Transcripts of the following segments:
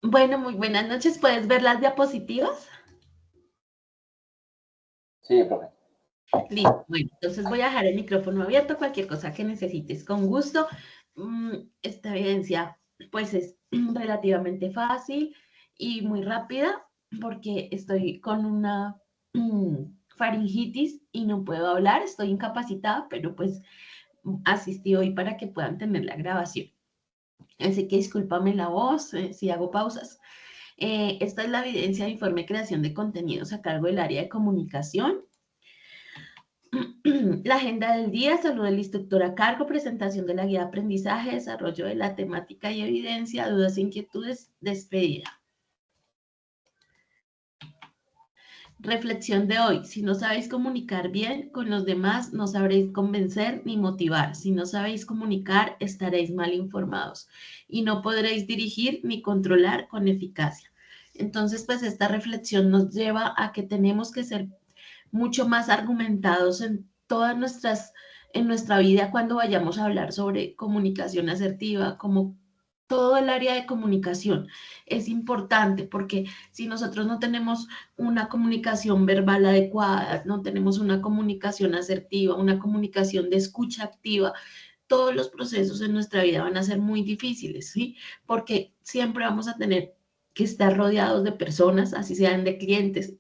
Bueno, muy buenas noches. ¿Puedes ver las diapositivas? Sí, profe. Listo. Bueno, entonces voy a dejar el micrófono abierto. Cualquier cosa que necesites, con gusto. Esta evidencia, pues, es relativamente fácil y muy rápida porque estoy con una faringitis y no puedo hablar. Estoy incapacitada, pero pues asistí hoy para que puedan tener la grabación. Así que discúlpame la voz si hago pausas. Esta es la evidencia de informe de creación de contenidos a cargo del área de comunicación. La agenda del día, salud del instructor a cargo, presentación de la guía de aprendizaje, desarrollo de la temática y evidencia, dudas e inquietudes, despedida. Reflexión de hoy. Si no sabéis comunicar bien con los demás, no sabréis convencer ni motivar. Si no sabéis comunicar, estaréis mal informados y no podréis dirigir ni controlar con eficacia. Entonces, pues esta reflexión nos lleva a que tenemos que ser mucho más argumentados en nuestra vida cuando vayamos a hablar sobre comunicación asertiva, como todo el área de comunicación. Es importante porque si nosotros no tenemos una comunicación verbal adecuada, no tenemos una comunicación asertiva, una comunicación de escucha activa, todos los procesos en nuestra vida van a ser muy difíciles, ¿sí? Porque siempre vamos a tener que estar rodeados de personas, así sean de clientes,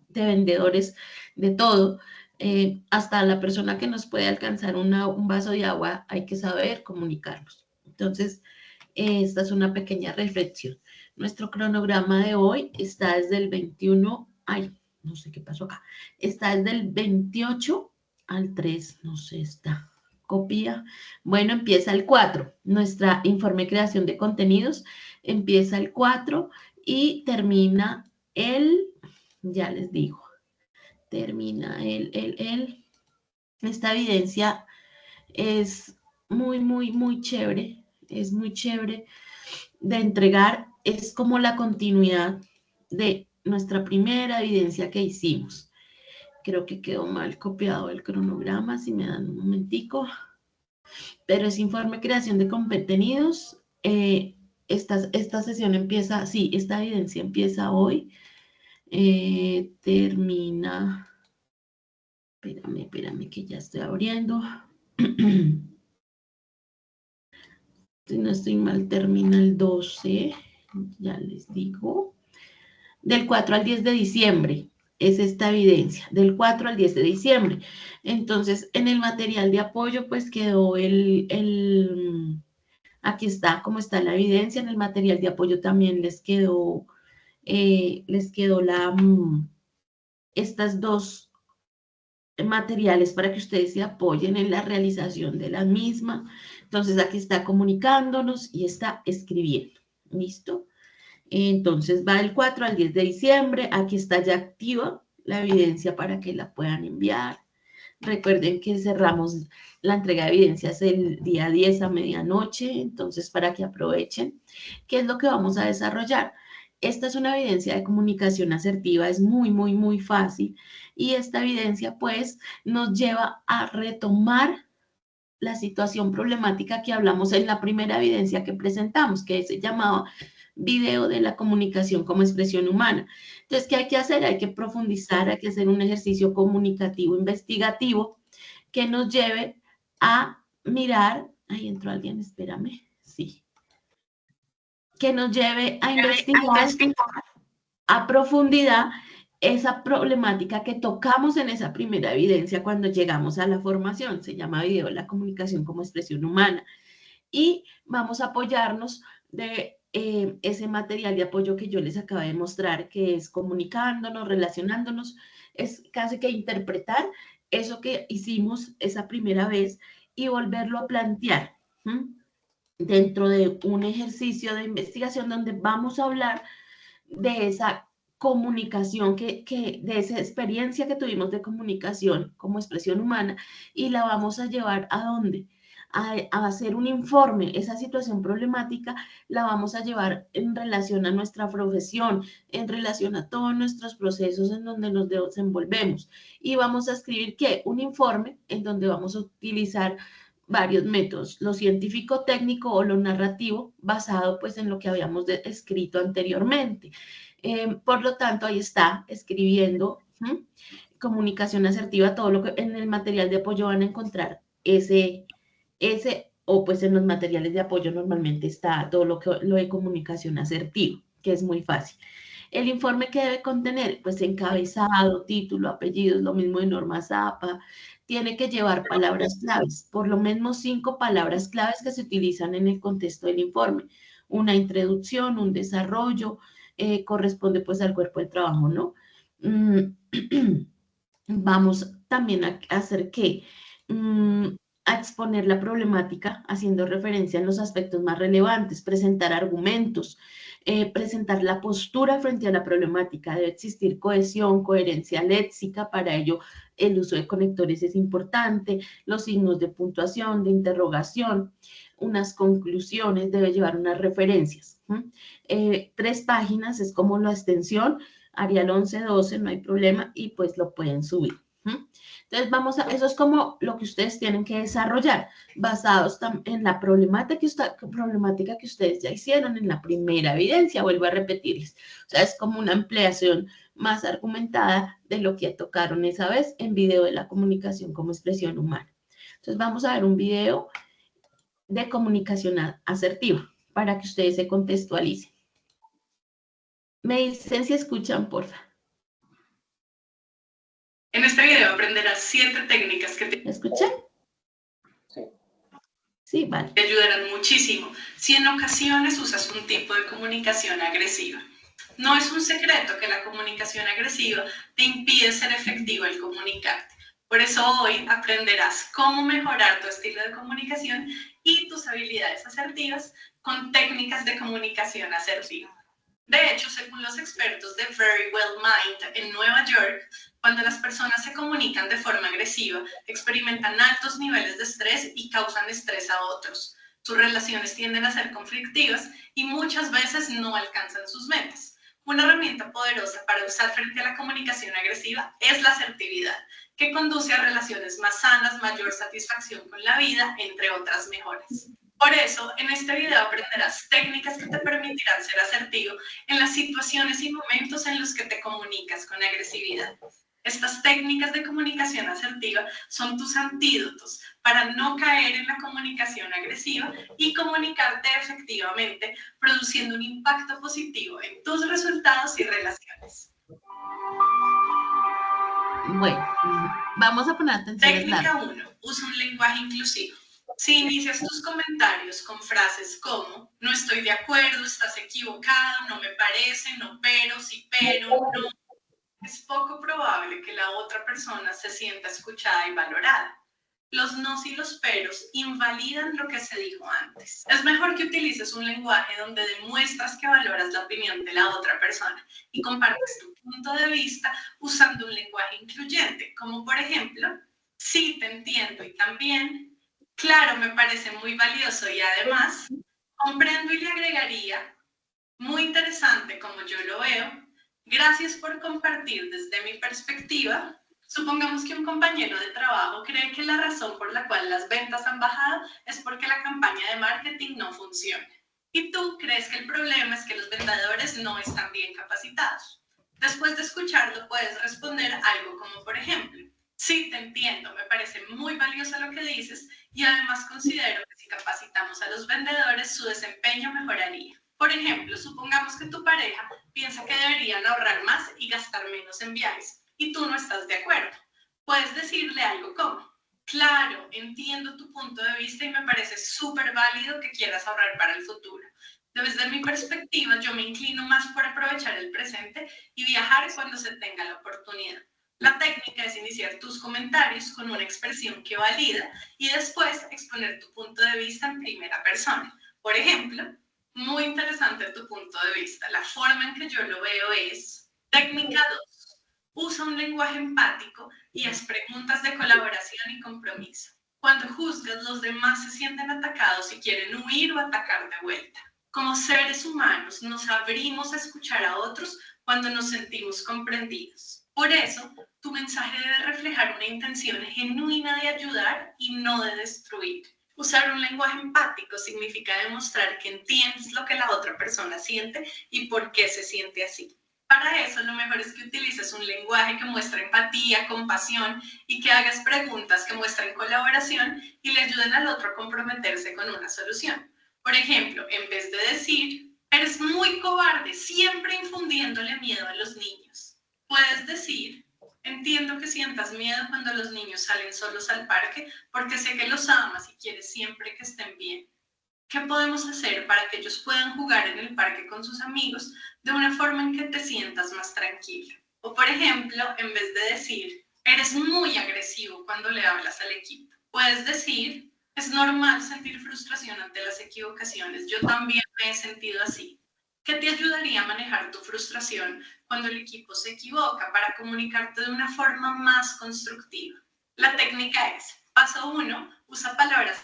de vendedores, de todo. Hasta la persona que nos puede alcanzar un vaso de agua, hay que saber comunicarnos. Entonces, esta es una pequeña reflexión. Nuestro cronograma de hoy está desde el 21, ay, no sé qué pasó acá, está desde el 28 al 3, no sé, está copia. Bueno, empieza el 4. Nuestra informe de creación de contenidos empieza el 4 y termina ya les digo, termina esta evidencia es muy chévere, es muy chévere de entregar, es como la continuidad de nuestra primera evidencia que hicimos. Creo que quedó mal copiado el cronograma, si me dan un momentico, pero es informe creación de contenidos. Esta sesión empieza, sí, esta evidencia empieza hoy, termina, espérame que ya estoy abriendo. Si no estoy mal, termina el 12, ya les digo. Del 4 al 10 de diciembre es esta evidencia, del 4 al 10 de diciembre. Entonces, en el material de apoyo, pues quedó aquí está, como está la evidencia, en el material de apoyo también les quedó estas dos materiales para que ustedes se apoyen en la realización de la misma. Entonces, aquí está comunicándonos y está escribiendo. ¿Listo? Entonces va del 4 al 10 de diciembre. Aquí está ya activa la evidencia para que la puedan enviar. Recuerden que cerramos la entrega de evidencias el día 10 a medianoche, entonces para que aprovechen. ¿Qué es lo que vamos a desarrollar? Esta es una evidencia de comunicación asertiva, es muy fácil y esta evidencia pues nos lleva a retomar la situación problemática que hablamos en la primera evidencia que presentamos, que se llamaba video de la comunicación como expresión humana. Entonces, ¿qué hay que hacer? Hay que profundizar, hay que hacer un ejercicio comunicativo, investigativo, que nos lleve a mirar, ahí entró alguien, espérame, sí, que nos lleve a investigar a profundidad esa problemática que tocamos en esa primera evidencia cuando llegamos a la formación. Se llama video de la comunicación como expresión humana. Y vamos a apoyarnos de ese material de apoyo que yo les acabo de mostrar, que es comunicándonos, relacionándonos, es casi que interpretar eso que hicimos esa primera vez y volverlo a plantear dentro de un ejercicio de investigación donde vamos a hablar de esa comunicación, de esa experiencia que tuvimos de comunicación como expresión humana y la vamos a llevar a dónde? A hacer un informe, esa situación problemática la vamos a llevar en relación a nuestra profesión, en relación a todos nuestros procesos en donde nos desenvolvemos. Y vamos a escribir, ¿qué? Un informe en donde vamos a utilizar varios métodos, lo científico técnico o lo narrativo, basado pues en lo que habíamos escrito anteriormente. Por lo tanto, ahí está escribiendo comunicación asertiva, todo lo que en el material de apoyo van a encontrar o pues en los materiales de apoyo normalmente está todo lo de comunicación asertiva, que es muy fácil. El informe que debe contener, pues encabezado, título, apellidos, lo mismo de norma ZAPA, tiene que llevar palabras claves, por lo menos 5 palabras claves que se utilizan en el contexto del informe. Una introducción, un desarrollo, corresponde pues al cuerpo del trabajo, ¿no? Vamos también a hacer que a exponer la problemática haciendo referencia en los aspectos más relevantes, presentar argumentos, presentar la postura frente a la problemática. Debe existir cohesión, coherencia léxica, para ello el uso de conectores es importante, los signos de puntuación, de interrogación, unas conclusiones, debe llevar unas referencias. 3 páginas es como la extensión, Arial 11, 12, no hay problema, y pues lo pueden subir. Entonces, eso es como lo que ustedes tienen que desarrollar, basados en la problemática que ustedes ya hicieron en la primera evidencia, vuelvo a repetirles. O sea, es como una ampliación más argumentada de lo que tocaron esa vez en video de la comunicación como expresión humana. Entonces, vamos a ver un video de comunicación asertiva para que ustedes se contextualicen. Me dicen si escuchan, porfa. En este video aprenderás 7 técnicas que te escuchan. Sí, vale. Te ayudarán muchísimo si en ocasiones usas un tipo de comunicación agresiva. No es un secreto que la comunicación agresiva te impide ser efectivo al comunicarte. Por eso hoy aprenderás cómo mejorar tu estilo de comunicación y tus habilidades asertivas con técnicas de comunicación asertiva. De hecho, según los expertos de Very Well Mind en Nueva York, cuando las personas se comunican de forma agresiva, experimentan altos niveles de estrés y causan estrés a otros. Sus relaciones tienden a ser conflictivas y muchas veces no alcanzan sus metas. Una herramienta poderosa para usar frente a la comunicación agresiva es la asertividad, que conduce a relaciones más sanas, mayor satisfacción con la vida, entre otras mejoras. Por eso, en este video aprenderás técnicas que te permitirán ser asertivo en las situaciones y momentos en los que te comunicas con agresividad. Estas técnicas de comunicación asertiva son tus antídotos para no caer en la comunicación agresiva y comunicarte efectivamente, produciendo un impacto positivo en tus resultados y relaciones. Bueno, vamos a poner atención. Técnica 1. Usa un lenguaje inclusivo. Si inicias tus comentarios con frases como no estoy de acuerdo, estás equivocado, no me parece, no pero, sí pero, no, es poco probable que la otra persona se sienta escuchada y valorada. Los nos y los peros invalidan lo que se dijo antes. Es mejor que utilices un lenguaje donde demuestras que valoras la opinión de la otra persona y compartes tu punto de vista usando un lenguaje incluyente, como por ejemplo, sí, te entiendo y también, claro, me parece muy valioso y además, comprendo y le agregaría, muy interesante como yo lo veo, gracias por compartir desde mi perspectiva. Supongamos que un compañero de trabajo cree que la razón por la cual las ventas han bajado es porque la campaña de marketing no funciona. Y tú crees que el problema es que los vendedores no están bien capacitados. Después de escucharlo, puedes responder algo como, por ejemplo, sí, te entiendo, me parece muy valioso lo que dices y además considero que si capacitamos a los vendedores, su desempeño mejoraría. Por ejemplo, supongamos que tu pareja piensa que deberían ahorrar más y gastar menos en viajes y tú no estás de acuerdo. Puedes decirle algo como, claro, entiendo tu punto de vista y me parece súper válido que quieras ahorrar para el futuro. Desde mi perspectiva, yo me inclino más por aprovechar el presente y viajar cuando se tenga la oportunidad. La técnica es iniciar tus comentarios con una expresión que valida y después exponer tu punto de vista en primera persona. Por ejemplo, muy interesante tu punto de vista. La forma en que yo lo veo es, técnica 2, usa un lenguaje empático y haz preguntas de colaboración y compromiso. Cuando juzgas, los demás se sienten atacados y quieren huir o atacar de vuelta. Como seres humanos, nos abrimos a escuchar a otros cuando nos sentimos comprendidos. Por eso, tu mensaje debe reflejar una intención genuina de ayudar y no de destruir. Usar un lenguaje empático significa demostrar que entiendes lo que la otra persona siente y por qué se siente así. Para eso, lo mejor es que utilices un lenguaje que muestre empatía, compasión y que hagas preguntas que muestren colaboración y le ayuden al otro a comprometerse con una solución. Por ejemplo, en vez de decir, eres muy cobarde, siempre infundiéndole miedo a los niños, puedes decir, entiendo que sientas miedo cuando los niños salen solos al parque porque sé que los amas y quieres siempre que estén bien. ¿Qué podemos hacer para que ellos puedan jugar en el parque con sus amigos de una forma en que te sientas más tranquilo? O por ejemplo, en vez de decir, eres muy agresivo cuando le hablas al equipo, puedes decir, es normal sentir frustración ante las equivocaciones, yo también me he sentido así. ¿Qué te ayudaría a manejar tu frustración cuando el equipo se equivoca para comunicarte de una forma más constructiva? La técnica es, paso 1, usa palabras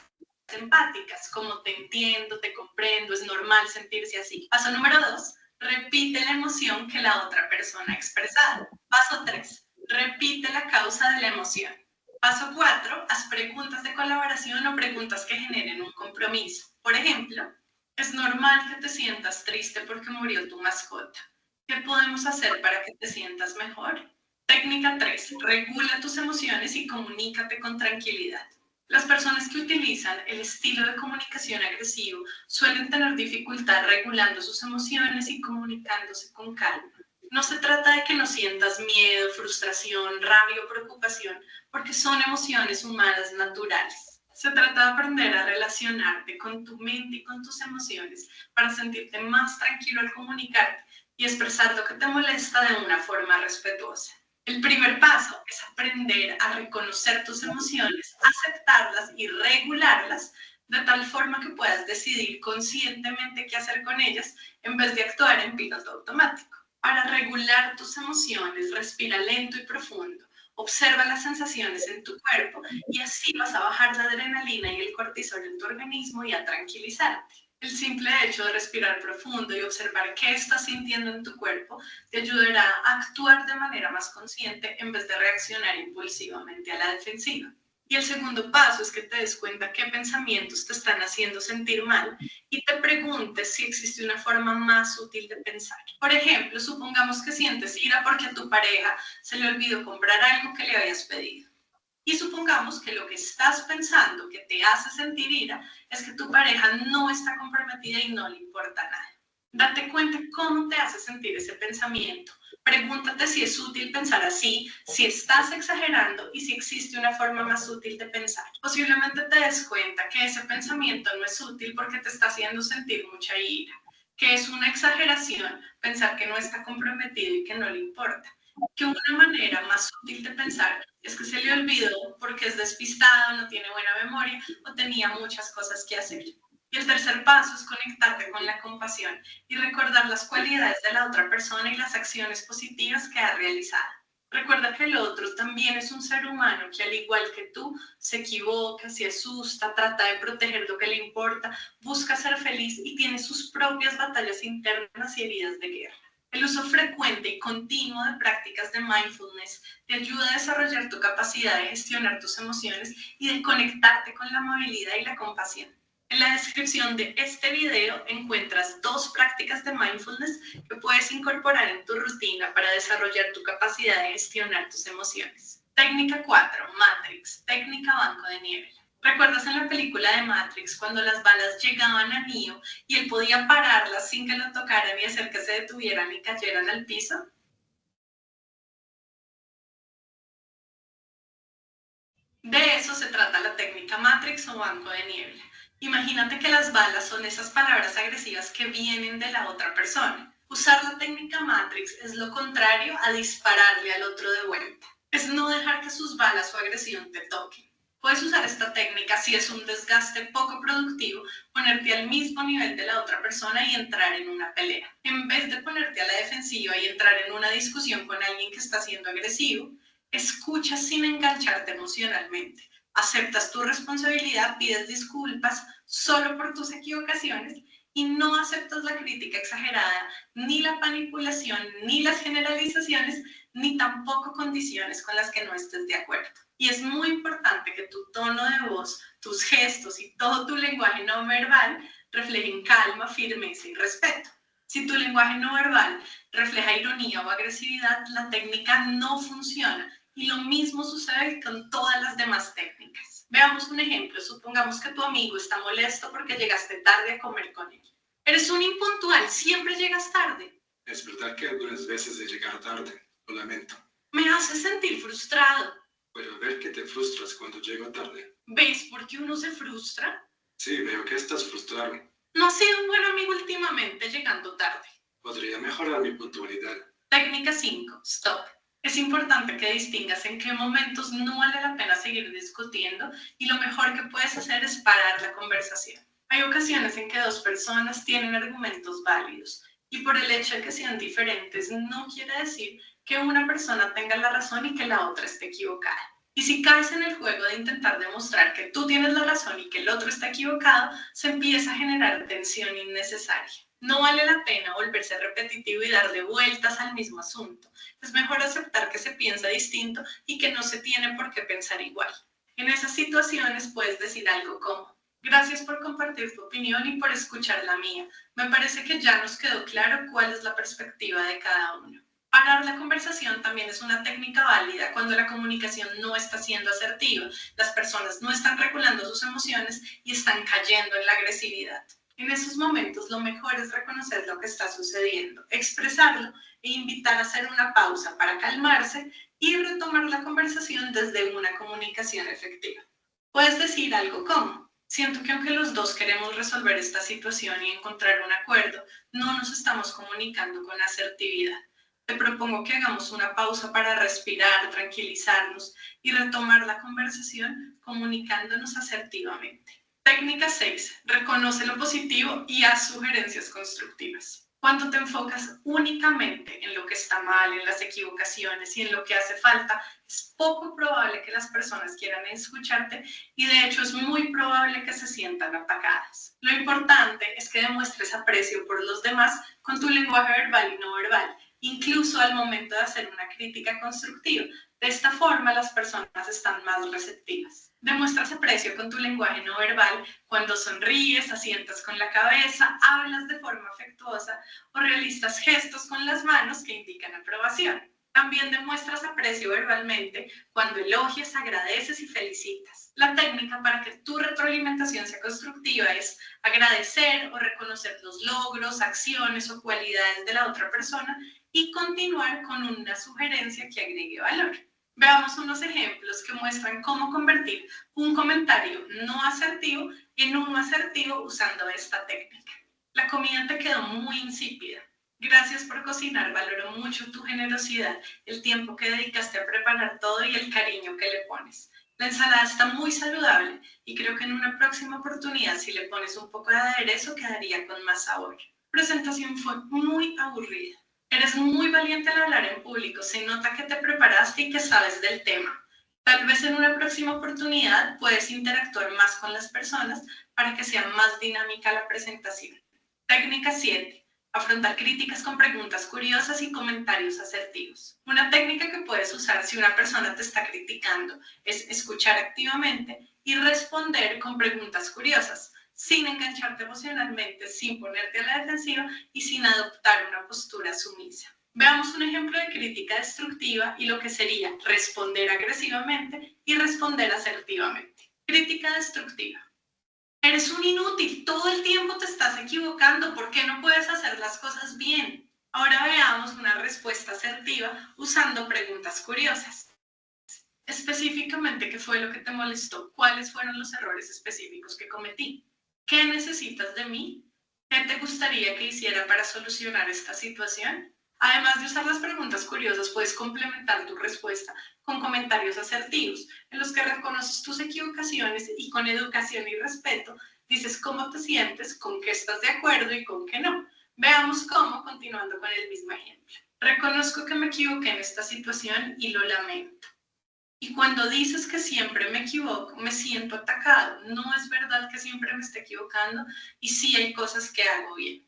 empáticas, como te entiendo, te comprendo, es normal sentirse así. Paso número 2, repite la emoción que la otra persona ha expresado. Paso 3, repite la causa de la emoción. Paso 4, haz preguntas de colaboración o preguntas que generen un compromiso. Por ejemplo, es normal que te sientas triste porque murió tu mascota. ¿Qué podemos hacer para que te sientas mejor? Técnica 3, regula tus emociones y comunícate con tranquilidad. Las personas que utilizan el estilo de comunicación agresivo suelen tener dificultad regulando sus emociones y comunicándose con calma. No se trata de que no sientas miedo, frustración, rabia o preocupación, porque son emociones humanas naturales. Se trata de aprender a relacionarte con tu mente y con tus emociones para sentirte más tranquilo al comunicarte y expresar lo que te molesta de una forma respetuosa. El primer paso es aprender a reconocer tus emociones, aceptarlas y regularlas de tal forma que puedas decidir conscientemente qué hacer con ellas en vez de actuar en piloto automático. Para regular tus emociones, respira lento y profundo. Observa las sensaciones en tu cuerpo y así vas a bajar la adrenalina y el cortisol en tu organismo y a tranquilizarte. El simple hecho de respirar profundo y observar qué estás sintiendo en tu cuerpo te ayudará a actuar de manera más consciente en vez de reaccionar impulsivamente a la defensiva. Y el segundo paso es que te des cuenta qué pensamientos te están haciendo sentir mal y te preguntes si existe una forma más útil de pensar. Por ejemplo, supongamos que sientes ira porque a tu pareja se le olvidó comprar algo que le habías pedido. Y supongamos que lo que estás pensando que te hace sentir ira es que tu pareja no está comprometida y no le importa nada. Date cuenta cómo te hace sentir ese pensamiento. Pregúntate si es útil pensar así, si estás exagerando y si existe una forma más útil de pensar. Posiblemente te des cuenta que ese pensamiento no es útil porque te está haciendo sentir mucha ira, que es una exageración pensar que no está comprometido y que no le importa, que una manera más útil de pensar es que se le olvidó porque es despistado, no tiene buena memoria o tenía muchas cosas que hacer. Y el tercer paso es conectarte con la compasión y recordar las cualidades de la otra persona y las acciones positivas que ha realizado. Recuerda que el otro también es un ser humano que al igual que tú se equivoca, se asusta, trata de proteger lo que le importa, busca ser feliz y tiene sus propias batallas internas y heridas de guerra. El uso frecuente y continuo de prácticas de mindfulness te ayuda a desarrollar tu capacidad de gestionar tus emociones y de conectarte con la amabilidad y la compasión. En la descripción de este video encuentras 2 prácticas de mindfulness que puedes incorporar en tu rutina para desarrollar tu capacidad de gestionar tus emociones. Técnica 4, Matrix, técnica banco de nieve. ¿Recuerdas en la película de Matrix cuando las balas llegaban a Neo y él podía pararlas sin que lo tocaran y hacer que se detuvieran y cayeran al piso? De eso se trata la técnica Matrix o banco de niebla. Imagínate que las balas son esas palabras agresivas que vienen de la otra persona. Usar la técnica Matrix es lo contrario a dispararle al otro de vuelta. Es no dejar que sus balas o agresión te toquen. Puedes usar esta técnica si es un desgaste poco productivo, ponerte al mismo nivel de la otra persona y entrar en una pelea. En vez de ponerte a la defensiva y entrar en una discusión con alguien que está siendo agresivo, escuchas sin engancharte emocionalmente. Aceptas tu responsabilidad, pides disculpas solo por tus equivocaciones y no aceptas la crítica exagerada, ni la manipulación, ni las generalizaciones, ni tampoco condiciones con las que no estés de acuerdo. Y es muy importante que tu tono de voz, tus gestos y todo tu lenguaje no verbal reflejen calma, firmeza y respeto. Si tu lenguaje no verbal refleja ironía o agresividad, la técnica no funciona. Y lo mismo sucede con todas las demás técnicas. Veamos un ejemplo. Supongamos que tu amigo está molesto porque llegaste tarde a comer con él. Eres un impuntual, siempre llegas tarde. Es verdad que algunas veces he llegado tarde, lo lamento. Me hace sentir frustrado. Puedo ver que te frustras cuando llego tarde. ¿Ves por qué uno se frustra? Sí, veo que estás frustrado. No has sido un buen amigo últimamente llegando tarde. Podría mejorar mi puntualidad. Técnica 5. Stop. Es importante que distingas en qué momentos no vale la pena seguir discutiendo y lo mejor que puedes hacer es parar la conversación. Hay ocasiones en que dos personas tienen argumentos válidos y por el hecho de que sean diferentes no quiere decir que una persona tenga la razón y que la otra esté equivocada. Y si caes en el juego de intentar demostrar que tú tienes la razón y que el otro está equivocado, se empieza a generar tensión innecesaria. No vale la pena volverse repetitivo y darle vueltas al mismo asunto. Es mejor aceptar que se piensa distinto y que no se tiene por qué pensar igual. En esas situaciones puedes decir algo como: gracias por compartir tu opinión y por escuchar la mía. Me parece que ya nos quedó claro cuál es la perspectiva de cada uno. Parar la conversación también es una técnica válida cuando la comunicación no está siendo asertiva, las personas no están regulando sus emociones y están cayendo en la agresividad. En esos momentos lo mejor es reconocer lo que está sucediendo, expresarlo e invitar a hacer una pausa para calmarse y retomar la conversación desde una comunicación efectiva. Puedes decir algo como: siento que aunque los dos queremos resolver esta situación y encontrar un acuerdo, no nos estamos comunicando con asertividad. Te propongo que hagamos una pausa para respirar, tranquilizarnos y retomar la conversación comunicándonos asertivamente. Técnica 6. Reconoce lo positivo y haz sugerencias constructivas. Cuando te enfocas únicamente en lo que está mal, en las equivocaciones y en lo que hace falta, es poco probable que las personas quieran escucharte y de hecho es muy probable que se sientan atacadas. Lo importante es que demuestres aprecio por los demás con tu lenguaje verbal y no verbal, incluso al momento de hacer una crítica constructiva. De esta forma, las personas están más receptivas. Demuestras aprecio con tu lenguaje no verbal cuando sonríes, asientas con la cabeza, hablas de forma afectuosa o realizas gestos con las manos que indican aprobación. También demuestras aprecio verbalmente cuando elogias, agradeces y felicitas. La técnica para que tu retroalimentación sea constructiva es agradecer o reconocer los logros, acciones o cualidades de la otra persona y continuar con una sugerencia que agregue valor. Veamos unos ejemplos que muestran cómo convertir un comentario no asertivo en uno asertivo usando esta técnica. La comida te quedó muy insípida. Gracias por cocinar, valoro mucho tu generosidad, el tiempo que dedicaste a preparar todo y el cariño que le pones. La ensalada está muy saludable y creo que en una próxima oportunidad si le pones un poco de aderezo quedaría con más sabor. Presentación fue muy aburrida. Eres muy valiente al hablar en público, se nota que te preparaste y que sabes del tema. Tal vez en una próxima oportunidad puedes interactuar más con las personas para que sea más dinámica la presentación. Técnica 7. Afrontar críticas con preguntas curiosas y comentarios asertivos. Una técnica que puedes usar si una persona te está criticando es escuchar activamente y responder con preguntas curiosas, sin engancharte emocionalmente, sin ponerte a la defensiva y sin adoptar una postura sumisa. Veamos un ejemplo de crítica destructiva y lo que sería responder agresivamente y responder asertivamente. Crítica destructiva. Eres un inútil, todo el tiempo te estás equivocando, ¿por qué no puedes hacer las cosas bien? Ahora veamos una respuesta asertiva usando preguntas curiosas. Específicamente, ¿qué fue lo que te molestó? ¿Cuáles fueron los errores específicos que cometí? ¿Qué necesitas de mí? ¿Qué te gustaría que hiciera para solucionar esta situación? Además de usar las preguntas curiosas, puedes complementar tu respuesta con comentarios asertivos, en los que reconoces tus equivocaciones y con educación y respeto dices cómo te sientes, con qué estás de acuerdo y con qué no. Veamos cómo, continuando con el mismo ejemplo. Reconozco que me equivoqué en esta situación y lo lamento. Y cuando dices que siempre me equivoco, me siento atacado. No es verdad que siempre me esté equivocando y sí hay cosas que hago bien.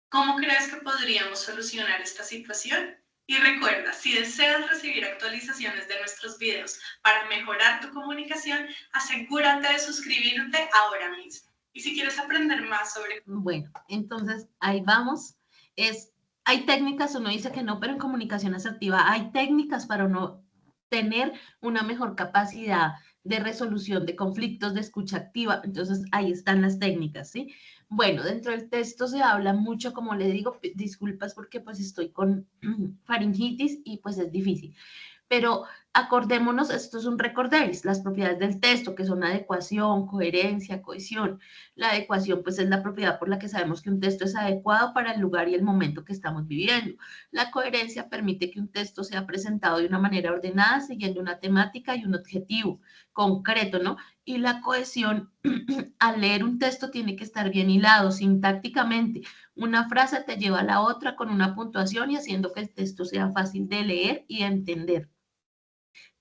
¿Cómo crees que podríamos solucionar esta situación? Y recuerda, si deseas recibir actualizaciones de nuestros videos para mejorar tu comunicación, asegúrate de suscribirte ahora mismo. Y si quieres aprender más sobre... Bueno, entonces ahí vamos. Hay técnicas, uno dice que no, pero en comunicación asertiva hay técnicas para uno tener una mejor capacidad de resolución de conflictos, de escucha activa. Entonces ahí están las técnicas, ¿sí? Bueno, dentro del texto se habla mucho, como le digo, disculpas porque pues estoy con faringitis y pues es difícil. Pero acordémonos, esto es un recorderis, las propiedades del texto, que son adecuación, coherencia, cohesión. La adecuación, pues, es la propiedad por la que sabemos que un texto es adecuado para el lugar y el momento que estamos viviendo. La coherencia permite que un texto sea presentado de una manera ordenada, siguiendo una temática y un objetivo concreto, ¿no? Y la cohesión, al leer un texto, tiene que estar bien hilado sintácticamente. Una frase te lleva a la otra con una puntuación y haciendo que el texto sea fácil de leer y entender.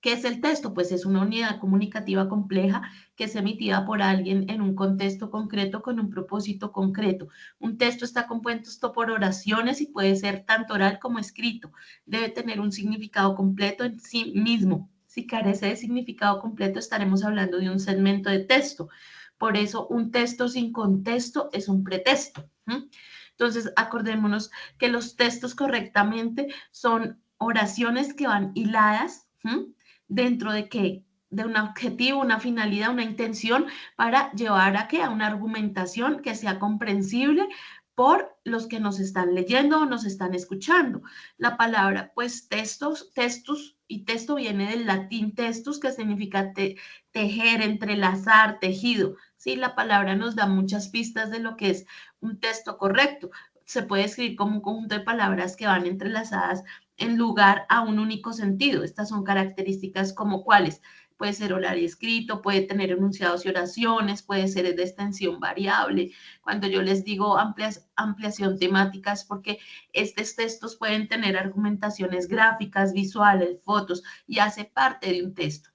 ¿Qué es el texto? Pues es una unidad comunicativa compleja que es emitida por alguien en un contexto concreto con un propósito concreto. Un texto está compuesto por oraciones y puede ser tanto oral como escrito. Debe tener un significado completo en sí mismo. Si carece de significado completo, estaremos hablando de un segmento de texto. Por eso, un texto sin contexto es un pretexto. Entonces, acordémonos que los textos correctamente son oraciones que van hiladas, ¿dentro de qué? De un objetivo, una finalidad, una intención para llevar a qué? A una argumentación que sea comprensible por los que nos están leyendo o nos están escuchando. La palabra, pues, textus, y texto viene del latín textus, que significa tejer, entrelazar, tejido. Sí, la palabra nos da muchas pistas de lo que es un texto correcto. Se puede escribir como un conjunto de palabras que van entrelazadas en lugar a un único sentido. Estas son características como cuáles. Puede ser oral y escrito, puede tener enunciados y oraciones, puede ser de extensión variable. Cuando yo les digo ampliación temática es porque estos textos pueden tener argumentaciones gráficas, visuales, fotos y hace parte de un texto.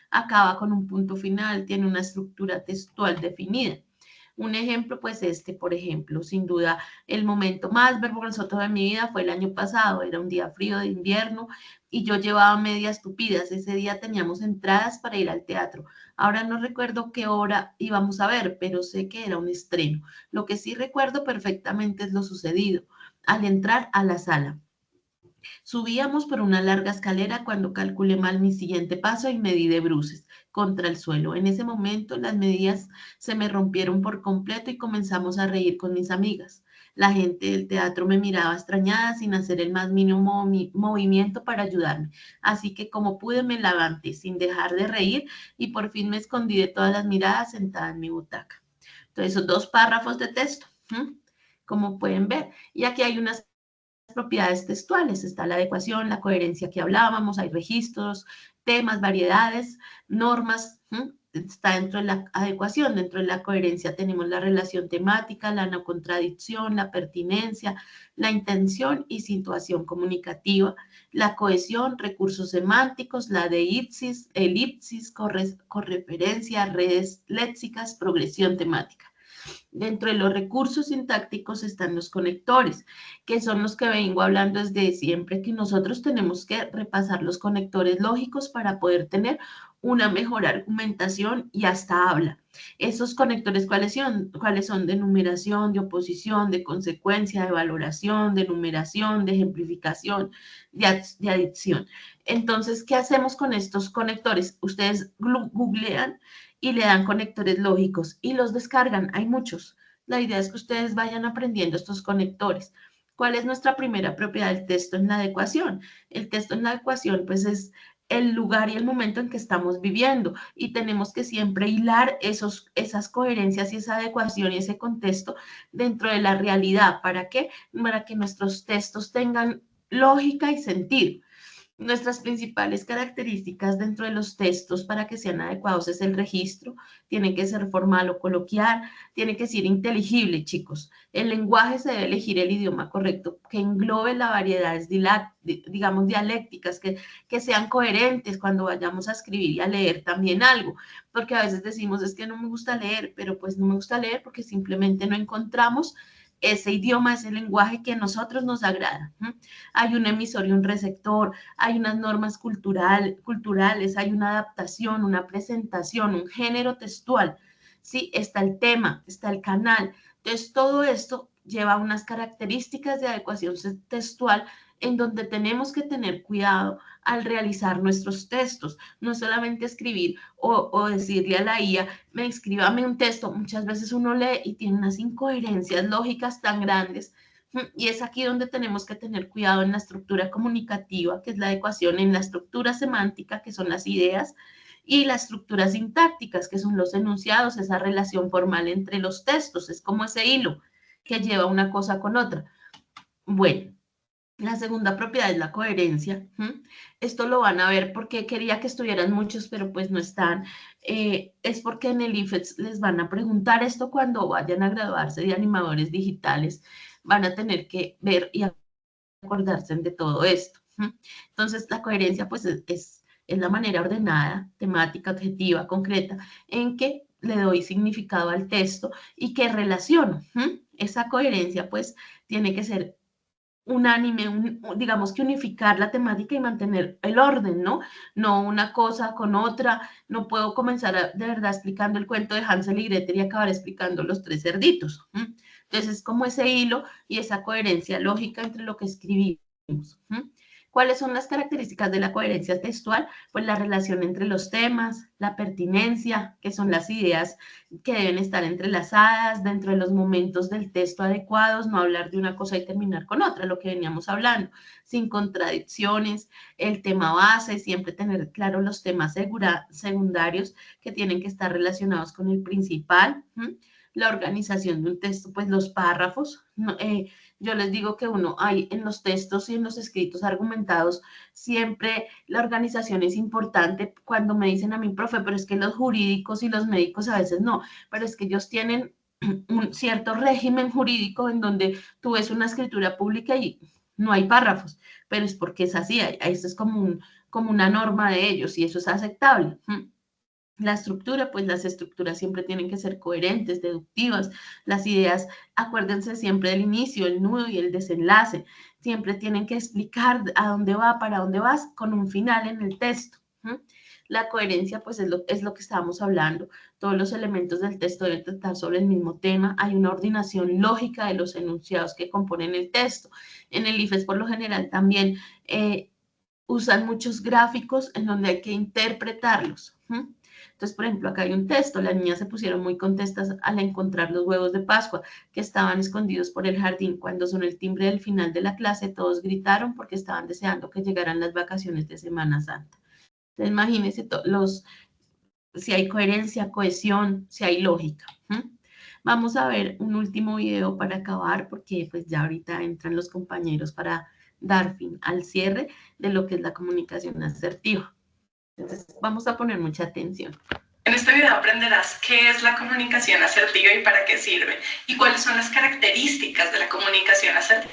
Acaba con un punto final, tiene una estructura textual definida. Un ejemplo, pues por ejemplo, sin duda, el momento más vergonzoso de mi vida fue el año pasado. Era un día frío de invierno y yo llevaba medias tupidas. Ese día teníamos entradas para ir al teatro. Ahora no recuerdo qué hora íbamos a ver, pero sé que era un estreno. Lo que sí recuerdo perfectamente es lo sucedido al entrar a la sala. Subíamos por una larga escalera cuando calculé mal mi siguiente paso y me di de bruces contra el suelo. En ese momento las medias se me rompieron por completo y comenzamos a reír con mis amigas. La gente del teatro me miraba extrañada sin hacer el más mínimo movimiento para ayudarme. Así que como pude me levanté sin dejar de reír y por fin me escondí de todas las miradas sentada en mi butaca. Entonces, son dos párrafos de texto, como pueden ver. Y aquí hay unas propiedades textuales. Está la adecuación, la coherencia que hablábamos, hay registros, temas, variedades, normas. Está dentro de la adecuación, dentro de la coherencia tenemos la relación temática, la no contradicción, la pertinencia, la intención y situación comunicativa, la cohesión, recursos semánticos, la deipsis, elipsis, correferencia, redes léxicas, progresión temática. Dentro de los recursos sintácticos están los conectores, que son los que vengo hablando desde siempre, que nosotros tenemos que repasar los conectores lógicos para poder tener una mejor argumentación y hasta habla. Esos conectores, ¿cuáles son? De numeración, de oposición, de consecuencia, de valoración, de numeración, de ejemplificación, de adicción. Entonces, ¿qué hacemos con estos conectores? Ustedes googlean y le dan conectores lógicos y los descargan. Hay muchos. La idea es que ustedes vayan aprendiendo estos conectores. ¿Cuál es nuestra primera propiedad del texto en la adecuación? El texto en la adecuación, pues, es el lugar y el momento en que estamos viviendo y tenemos que siempre hilar esas coherencias y esa adecuación y ese contexto dentro de la realidad. ¿Para qué? Para que nuestros textos tengan lógica y sentido. Nuestras principales características dentro de los textos para que sean adecuados es el registro, tiene que ser formal o coloquial, tiene que ser inteligible, chicos. El lenguaje se debe elegir el idioma correcto, que englobe las variedades, digamos, dialécticas, que sean coherentes cuando vayamos a escribir y a leer también algo, porque a veces decimos, es que no me gusta leer, pero pues no me gusta leer porque simplemente no encontramos ese idioma, ese lenguaje que a nosotros nos agrada. Hay un emisor y un receptor, hay unas normas culturales, hay una adaptación, una presentación, un género textual, ¿sí? Está el tema, está el canal. Entonces, todo esto lleva unas características de adecuación textual en donde tenemos que tener cuidado al realizar nuestros textos, no solamente escribir o decirle a la IA, escríbame un texto. Muchas veces uno lee y tiene unas incoherencias lógicas tan grandes, y es aquí donde tenemos que tener cuidado en la estructura comunicativa, que es la adecuación, en la estructura semántica, que son las ideas, y las estructuras sintácticas, que son los enunciados, esa relación formal entre los textos, es como ese hilo que lleva una cosa con otra. Bueno, la segunda propiedad es la coherencia. Esto lo van a ver porque quería que estuvieran muchos, pero pues no están. Es porque en el IFETS les van a preguntar esto cuando vayan a graduarse de animadores digitales. Van a tener que ver y acordarse de todo esto. Entonces, la coherencia pues es la manera ordenada, temática, objetiva, concreta, en que le doy significado al texto y que relaciono. Esa coherencia pues tiene que ser unánime, digamos que unificar la temática y mantener el orden, ¿no? No una cosa con otra. No puedo comenzar de verdad explicando el cuento de Hansel y Gretel y acabar explicando los tres cerditos. Entonces es como ese hilo y esa coherencia lógica entre lo que escribimos. ¿Cuáles son las características de la coherencia textual? Pues la relación entre los temas, la pertinencia, que son las ideas que deben estar entrelazadas dentro de los momentos del texto adecuados, no hablar de una cosa y terminar con otra, lo que veníamos hablando, sin contradicciones, el tema base, siempre tener claro los temas secundarios que tienen que estar relacionados con el principal. La organización de un texto, pues los párrafos. Yo les digo que uno hay en los textos y en los escritos argumentados, siempre la organización es importante. Cuando me dicen a mí, profe, pero es que los jurídicos y los médicos a veces no, pero es que ellos tienen un cierto régimen jurídico en donde tú ves una escritura pública y no hay párrafos, pero es porque es así, esto es como una norma de ellos y eso es aceptable. La estructura, pues las estructuras siempre tienen que ser coherentes, deductivas. Las ideas, acuérdense siempre del inicio, el nudo y el desenlace. Siempre tienen que explicar a dónde va, para dónde vas, con un final en el texto. La coherencia, pues es lo que estábamos hablando. Todos los elementos del texto deben tratar sobre el mismo tema. Hay una ordenación lógica de los enunciados que componen el texto. En el IFES, por lo general, también usan muchos gráficos en donde hay que interpretarlos. Entonces, por ejemplo, acá hay un texto, las niñas se pusieron muy contentas al encontrar los huevos de Pascua que estaban escondidos por el jardín. Cuando sonó el timbre del final de la clase, todos gritaron porque estaban deseando que llegaran las vacaciones de Semana Santa. Entonces, imagínense si hay coherencia, cohesión, si hay lógica. Vamos a ver un último video para acabar, porque pues ya ahorita entran los compañeros para dar fin al cierre de lo que es la comunicación asertiva. Entonces, vamos a poner mucha atención. En este video aprenderás qué es la comunicación asertiva y para qué sirve, y cuáles son las características de la comunicación asertiva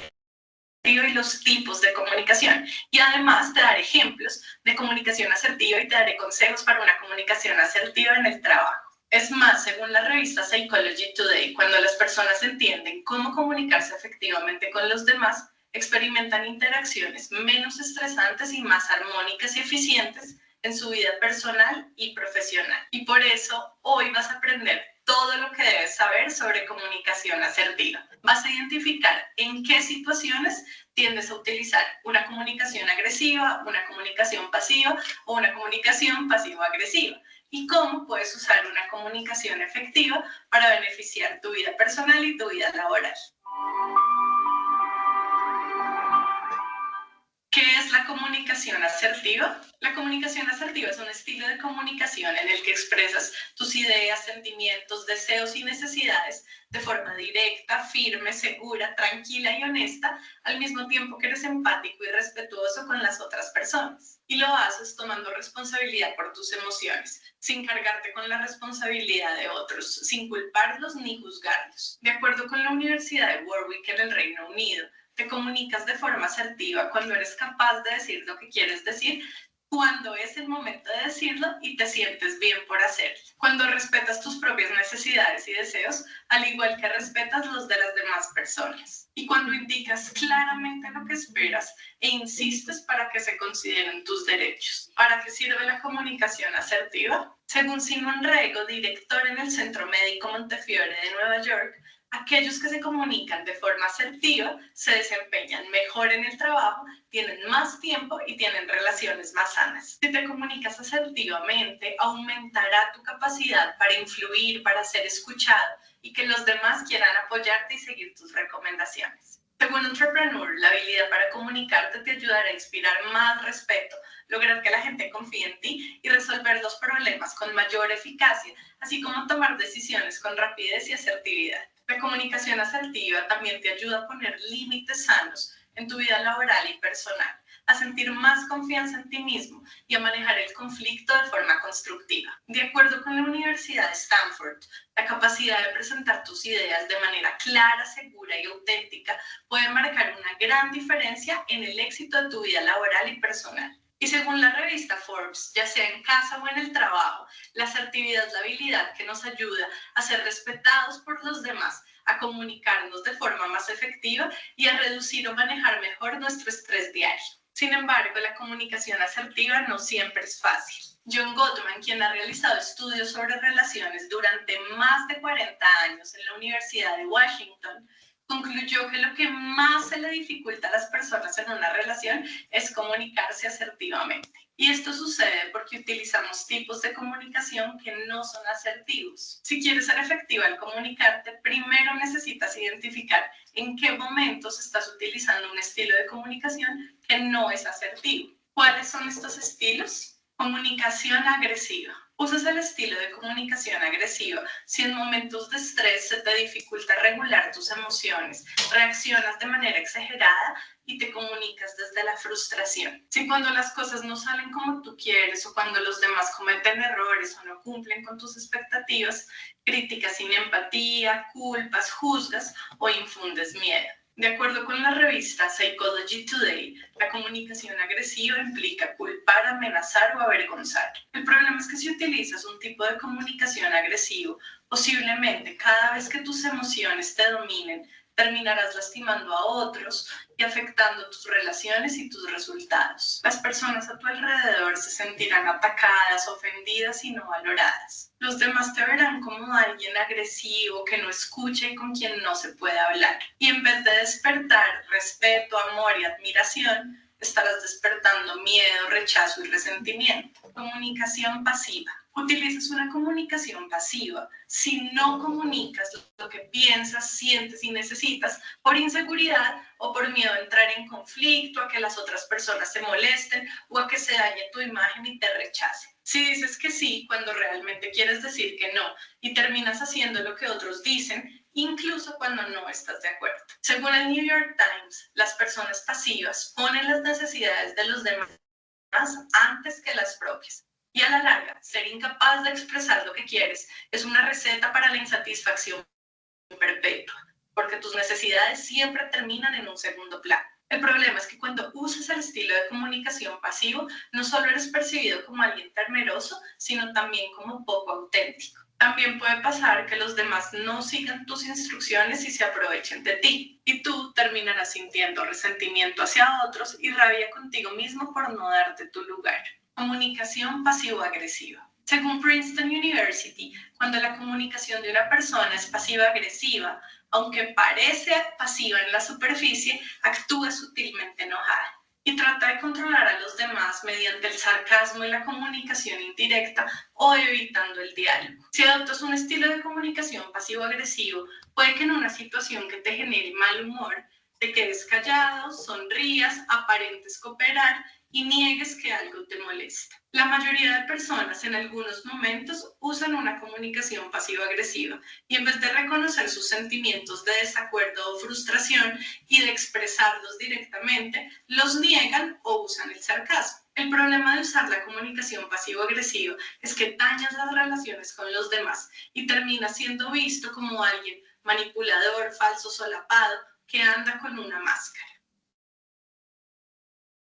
y los tipos de comunicación. Y además te daré ejemplos de comunicación asertiva y te daré consejos para una comunicación asertiva en el trabajo. Es más, según la revista Psychology Today, cuando las personas entienden cómo comunicarse efectivamente con los demás, experimentan interacciones menos estresantes y más armónicas y eficientes en su vida personal y profesional. Y por eso hoy vas a aprender todo lo que debes saber sobre comunicación asertiva. Vas a identificar en qué situaciones tiendes a utilizar una comunicación agresiva, una comunicación pasiva o una comunicación pasivo-agresiva, y cómo puedes usar una comunicación efectiva para beneficiar tu vida personal y tu vida laboral. ¿Qué es la comunicación asertiva? La comunicación asertiva es un estilo de comunicación en el que expresas tus ideas, sentimientos, deseos y necesidades de forma directa, firme, segura, tranquila y honesta, al mismo tiempo que eres empático y respetuoso con las otras personas. Y lo haces tomando responsabilidad por tus emociones, sin cargarte con la responsabilidad de otros, sin culparlos ni juzgarlos. De acuerdo con la Universidad de Warwick en el Reino Unido, te comunicas de forma asertiva cuando eres capaz de decir lo que quieres decir, cuando es el momento de decirlo y te sientes bien por hacerlo. Cuando respetas tus propias necesidades y deseos, al igual que respetas los de las demás personas. Y cuando indicas claramente lo que esperas e insistes para que se consideren tus derechos. ¿Para qué sirve la comunicación asertiva? Según Simon Rego, director en el Centro Médico Montefiore de Nueva York, aquellos que se comunican de forma asertiva se desempeñan mejor en el trabajo, tienen más tiempo y tienen relaciones más sanas. Si te comunicas asertivamente, aumentará tu capacidad para influir, para ser escuchado y que los demás quieran apoyarte y seguir tus recomendaciones. Según Entrepreneur, la habilidad para comunicarte te ayudará a inspirar más respeto, lograr que la gente confíe en ti y resolver los problemas con mayor eficacia, así como tomar decisiones con rapidez y asertividad. La comunicación asertiva también te ayuda a poner límites sanos en tu vida laboral y personal, a sentir más confianza en ti mismo y a manejar el conflicto de forma constructiva. De acuerdo con la Universidad de Stanford, la capacidad de presentar tus ideas de manera clara, segura y auténtica puede marcar una gran diferencia en el éxito de tu vida laboral y personal. Y según la revista Forbes, ya sea en casa o en el trabajo, la asertividad es la habilidad que nos ayuda a ser respetados por los demás, a comunicarnos de forma más efectiva y a reducir o manejar mejor nuestro estrés diario. Sin embargo, la comunicación asertiva no siempre es fácil. John Gottman, quien ha realizado estudios sobre relaciones durante más de 40 años en la Universidad de Washington, concluyó que lo que más se le dificulta a las personas en una relación es comunicarse asertivamente. Y esto sucede porque utilizamos tipos de comunicación que no son asertivos. Si quieres ser efectiva al comunicarte, primero necesitas identificar en qué momentos estás utilizando un estilo de comunicación que no es asertivo. ¿Cuáles son estos estilos? Comunicación agresiva. Usas el estilo de comunicación agresiva si en momentos de estrés se te dificulta regular tus emociones, reaccionas de manera exagerada y te comunicas desde la frustración. Si cuando las cosas no salen como tú quieres o cuando los demás cometen errores o no cumplen con tus expectativas, criticas sin empatía, culpas, juzgas o infundes miedo. De acuerdo con la revista Psychology Today, la comunicación agresiva implica culpar, amenazar o avergonzar. El problema es que si utilizas un tipo de comunicación agresivo, posiblemente cada vez que tus emociones te dominen, terminarás lastimando a otros y afectando tus relaciones y tus resultados. Las personas a tu alrededor se sentirán atacadas, ofendidas y no valoradas. Los demás te verán como alguien agresivo, que no escucha y con quien no se puede hablar. Y en vez de despertar respeto, amor y admiración, estarás despertando miedo, rechazo y resentimiento. Comunicación pasiva. Utilizas una comunicación pasiva si no comunicas lo que piensas, sientes y necesitas por inseguridad o por miedo a entrar en conflicto, a que las otras personas se molesten o a que se dañe tu imagen y te rechacen. Si dices que sí cuando realmente quieres decir que no y terminas haciendo lo que otros dicen, incluso cuando no estás de acuerdo. Según el New York Times, las personas pasivas ponen las necesidades de los demás antes que las propias. Y a la larga, ser incapaz de expresar lo que quieres es una receta para la insatisfacción perpetua, porque tus necesidades siempre terminan en un segundo plano. El problema es que cuando usas el estilo de comunicación pasivo, no solo eres percibido como alguien temeroso, sino también como poco auténtico. También puede pasar que los demás no sigan tus instrucciones y se aprovechen de ti, y tú terminarás sintiendo resentimiento hacia otros y rabia contigo mismo por no darte tu lugar. Comunicación pasivo-agresiva. Según Princeton University, cuando la comunicación de una persona es pasiva-agresiva, aunque parece pasiva en la superficie, actúa sutilmente enojada y trata de controlar a los demás mediante el sarcasmo y la comunicación indirecta o evitando el diálogo. Si adoptas un estilo de comunicación pasivo-agresivo, puede que en una situación que te genere mal humor, te quedes callado, sonrías, aparentes cooperar y niegues que algo te molesta. La mayoría de personas en algunos momentos usan una comunicación pasivo-agresiva y en vez de reconocer sus sentimientos de desacuerdo o frustración y de expresarlos directamente, los niegan o usan el sarcasmo. El problema de usar la comunicación pasivo-agresiva es que dañas las relaciones con los demás y terminas siendo visto como alguien manipulador, falso, solapado, que anda con una máscara.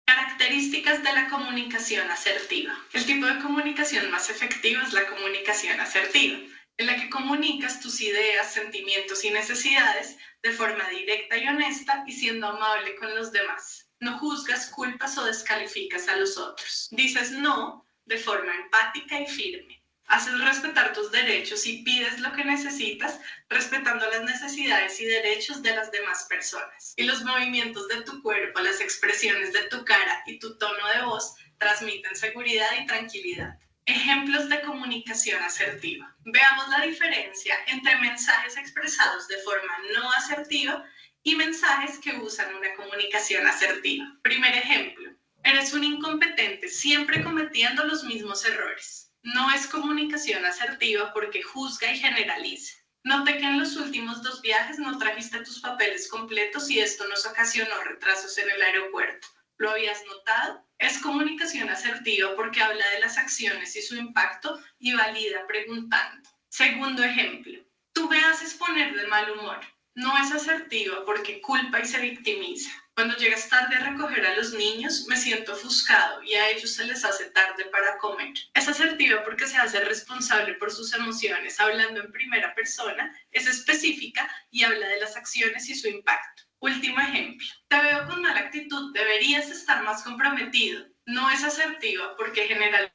Características de la comunicación asertiva. El tipo de comunicación más efectiva es la comunicación asertiva. en la que comunicas tus ideas, sentimientos y necesidades de forma directa y honesta y siendo amable con los demás. No juzgas, culpas o descalificas a los otros. Dices no de forma empática y firme. Haces respetar tus derechos y pides lo que necesitas, respetando las necesidades y derechos de las demás personas. Y los movimientos de tu cuerpo, las expresiones de tu cara y tu tono de voz transmiten seguridad y tranquilidad. Ejemplos de comunicación asertiva. Veamos la diferencia entre mensajes expresados de forma no asertiva y mensajes que usan una comunicación asertiva. Primer ejemplo. Eres un incompetente, siempre cometiendo los mismos errores. No es comunicación asertiva porque juzga y generaliza. Noté que en los últimos 2 viajes no trajiste tus papeles completos y esto nos ocasionó retrasos en el aeropuerto. ¿Lo habías notado? Es comunicación asertiva porque habla de las acciones y su impacto y valida preguntando. Segundo ejemplo. Tú me haces poner de mal humor. No es asertiva porque culpa y se victimiza. Cuando llegas tarde a recoger a los niños, me siento ofuscado y a ellos se les hace tarde para comer. Es asertiva porque se hace responsable por sus emociones, hablando en primera persona, es específica y habla de las acciones y su impacto. Último ejemplo. Te veo con mala actitud, deberías estar más comprometido. No es asertiva porque generalmente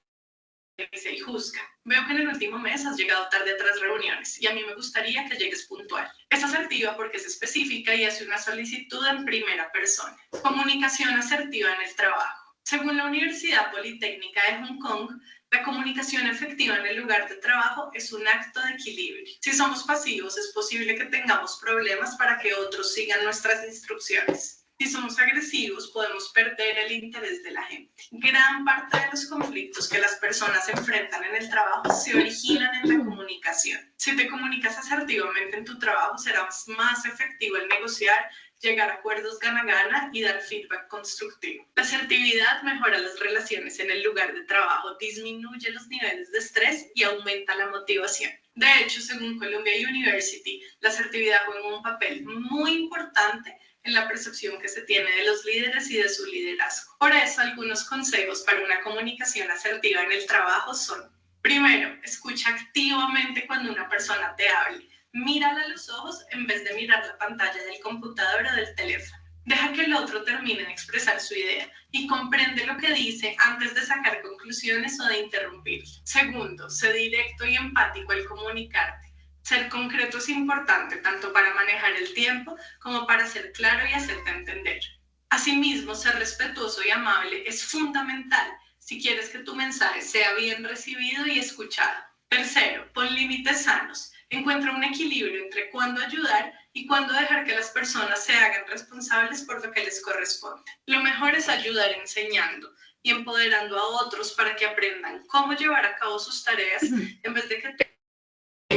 y juzga. Veo que en el último mes has llegado tarde a 3 reuniones y a mí me gustaría que llegues puntual. Es asertiva porque es específica y hace una solicitud en primera persona. Comunicación asertiva en el trabajo. Según la Universidad Politécnica de Hong Kong, la comunicación efectiva en el lugar de trabajo es un acto de equilibrio. Si somos pasivos, es posible que tengamos problemas para que otros sigan nuestras instrucciones. Si somos agresivos, podemos perder el interés de la gente. Gran parte de los conflictos que las personas enfrentan en el trabajo se originan en la comunicación. Si te comunicas asertivamente en tu trabajo, será más efectivo el negociar, llegar a acuerdos gana-gana y dar feedback constructivo. La asertividad mejora las relaciones en el lugar de trabajo, disminuye los niveles de estrés y aumenta la motivación. De hecho, según Columbia University, la asertividad juega un papel muy importante en la percepción que se tiene de los líderes y de su liderazgo. Por eso, algunos consejos para una comunicación asertiva en el trabajo son: primero, escucha activamente cuando una persona te hable. Mírala a los ojos en vez de mirar la pantalla del computador o del teléfono. Deja que el otro termine de expresar su idea y comprende lo que dice antes de sacar conclusiones o de interrumpirlo. Segundo, sé directo y empático al comunicarte. Ser concreto es importante tanto para manejar el tiempo como para ser claro y hacerte entender. Asimismo, ser respetuoso y amable es fundamental si quieres que tu mensaje sea bien recibido y escuchado. Tercero, pon límites sanos. Encuentra un equilibrio entre cuándo ayudar y cuándo dejar que las personas se hagan responsables por lo que les corresponde. Lo mejor es ayudar enseñando y empoderando a otros para que aprendan cómo llevar a cabo sus tareas en vez de que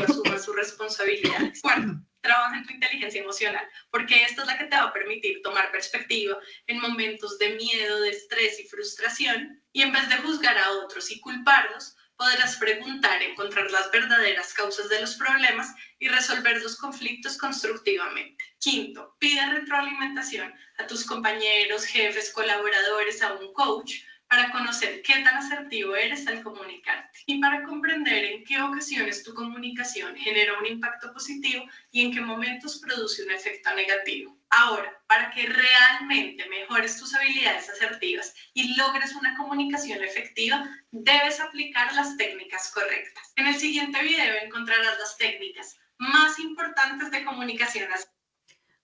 asuma sus responsabilidades. Cuarto, trabaja en tu inteligencia emocional, porque esta es la que te va a permitir tomar perspectiva en momentos de miedo, de estrés y frustración, y en vez de juzgar a otros y culparlos, podrás preguntar, encontrar las verdaderas causas de los problemas y resolver los conflictos constructivamente. Quinto, pide retroalimentación a tus compañeros, jefes, colaboradores, a un coach, para conocer qué tan asertivo eres al comunicarte y para comprender en qué ocasiones tu comunicación genera un impacto positivo y en qué momentos produce un efecto negativo. Ahora, para que realmente mejores tus habilidades asertivas y logres una comunicación efectiva, debes aplicar las técnicas correctas. En el siguiente video encontrarás las técnicas más importantes de comunicación asertiva.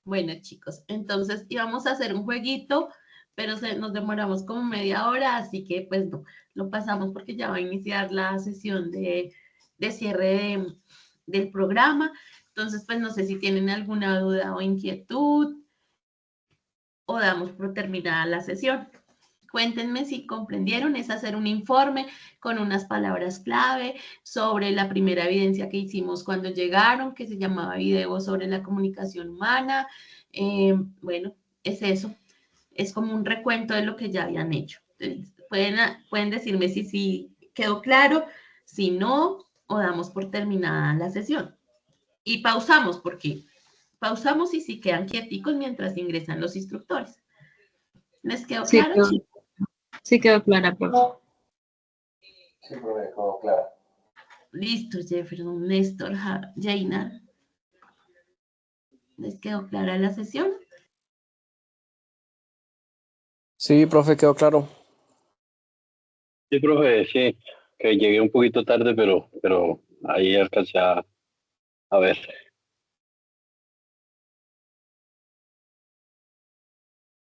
Bueno, chicos, entonces íbamos a hacer un jueguito, pero nos demoramos como media hora, así que pues no, lo pasamos porque ya va a iniciar la sesión de cierre del programa. Entonces, pues no sé si tienen alguna duda o inquietud o damos por terminada la sesión. Cuéntenme si comprendieron, es hacer un informe con unas palabras clave sobre la primera evidencia que hicimos cuando llegaron, que se llamaba Video sobre la comunicación humana. Bueno, es eso. Es como un recuento de lo que ya habían hecho. Entonces, pueden decirme si quedó claro, si no, o damos por terminada la sesión. Y pausamos, porque pausamos y si quedan quieticos mientras ingresan los instructores. ¿Les quedó claro, chicos? Sí quedó clara, profe. Sí, profe, quedó clara. Listo, Jefferson, Néstor, Jainar. ¿Les quedó clara la sesión? Sí, profe, quedó claro. Sí, profe, sí, que llegué un poquito tarde, pero ahí alcancé a ver.